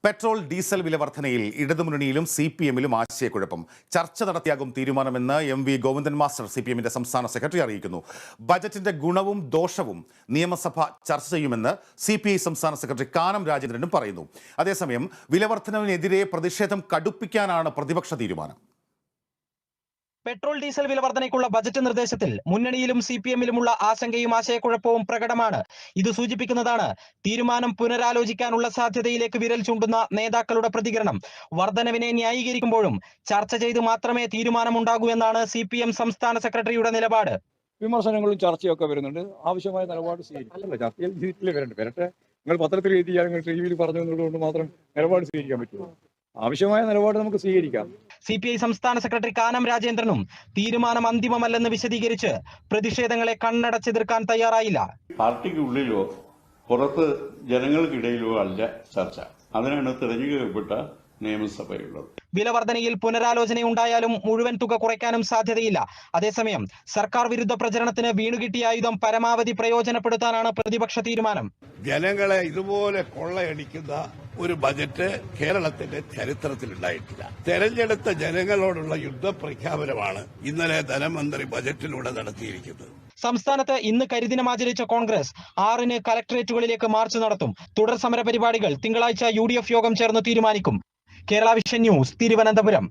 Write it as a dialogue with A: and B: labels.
A: Petrol diesel വില വർധനയിൽ ഇടതുമുന്നണിയിലും CPM-ലും ആശയക്കുഴപ്പം. ചർച്ച നടത്തിയാകും തീരുമാനമെന്ന് MV ഗോവിന്ദൻ മാസ്റ്റർ CPM-ന്റെ സംസ്ഥാന സെക്രട്ടറി അറിയിക്കുന്നു. ബജറ്റിന്റെ ഗുണവും ദോഷവും നിയമസഭ ചർച്ച ചെയ്യുമെന്ന് CPI സംസ്ഥാന സെക്രട്ടറി കാനം രാജേന്ദ്രനും പറയുന്നു. അതേസമയം വിലവർധനവിനെതിരെ പ്രതിഷേധം കടുപ്പിക്കാനാണ് പ്രതിപക്ഷ തീരുമാനം.
B: പെട്രോൾ ഡീസൽ വില വർധനയ്ക്കുള്ള ബജറ്റ് നിർദ്ദേശത്തിൽ മുന്നണിയിലും CPM-ലുമുള്ള ആശങ്കയും ആശയക്കുഴപ്പവും പ്രകടമാണ്. ഇത് സൂചിപ്പിക്കുന്നതാണ് തീരുമാനം പുനരാലോചിക്കാനുള്ള സാധ്യതയിലേക്ക് വിരൽ ചൂണ്ടുന്ന നേതാക്കളുടെ പ്രതികരണം. വർധനവിനെ ന്യായീകരിക്കുമ്പോഴും ചർച്ച ചെയ്ത് മാത്രമേ തീരുമാനമുണ്ടാകൂ എന്നാണ് CPM സംസ്ഥാന സെക്രട്ടറിയുടെ നിലപാട്.
C: വിമർശനങ്ങളും ചർച്ചയൊക്കെ വരുന്നുണ്ട്. ആവശ്യമായ നിലപാട് സ്വീകരിക്കും. ചർച്ചയിൽ വരട്ടെ. നിങ്ങൾ പത്രത്തിൽ എഴുതിയാൽ നിങ്ങൾ ടിവിയിൽ പറഞ്ഞു എന്നുള്ളതുകൊണ്ട് മാത്രം നിലപാട് സ്വീകരിക്കാൻ പറ്റുമോ? ആവശ്യമായ നിലപാട് നമുക്ക് സ്വീകരിക്കാം.
B: CPI സംസ്ഥാന സെക്രട്ടറി കാനം രാജേന്ദ്രനും തീരുമാനം അന്തിമമല്ലെന്ന് വിശദീകരിച്ച് പ്രതിഷേധങ്ങളെ കണ്ണടച്ചെതിർക്കാൻ തയ്യാറായില്ല.
D: പാർട്ടിക്കുള്ളിലോ പുറത്ത് ജനങ്ങൾക്കിടയിലോ അല്ല ചർച്ച. അതിനാണ് തിരഞ്ഞെടുക്കപ്പെട്ട നിയമസഭയുള്ളത്.
B: വില വർധനയിൽ പുനരാലോചനയുണ്ടായാലും മുഴുവൻ തുക കുറയ്ക്കാനും സാധ്യതയില്ല. അതേസമയം സർക്കാർ വിരുദ്ധ പ്രചരണത്തിന് വീണുകിട്ടിയ ആയുധം പരമാവധി പ്രയോജനപ്പെടുത്താനാണ് പ്രതിപക്ഷ തീരുമാനം.
E: ജനങ്ങളെ ഇതുപോലെ കൊള്ളയടിക്കുന്ന ഒരു ബജറ്റ് കേരളത്തിന്റെ ചരിത്രത്തിൽ ഉണ്ടായിട്ടില്ല. തെരഞ്ഞെടുത്ത ജനങ്ങളോടുള്ള യുദ്ധപ്രഖ്യാപനമാണ് ഇന്നലെ ധനമന്ത്രി ബജറ്റിലൂടെ നടത്തിയിരിക്കുന്നത്.
B: സംസ്ഥാനത്ത് ഇന്ന് കരിദിനം ആചരിച്ച കോൺഗ്രസ് 6-ന് കലക്ടറേറ്റുകളിലേക്ക് മാർച്ച് നടത്തും. തുടർ സമര പരിപാടികൾ തിങ്കളാഴ്ച UDF യോഗം ചേർന്ന് തീരുമാനിക്കും. Kerala vision news, Thiruvananthapuram.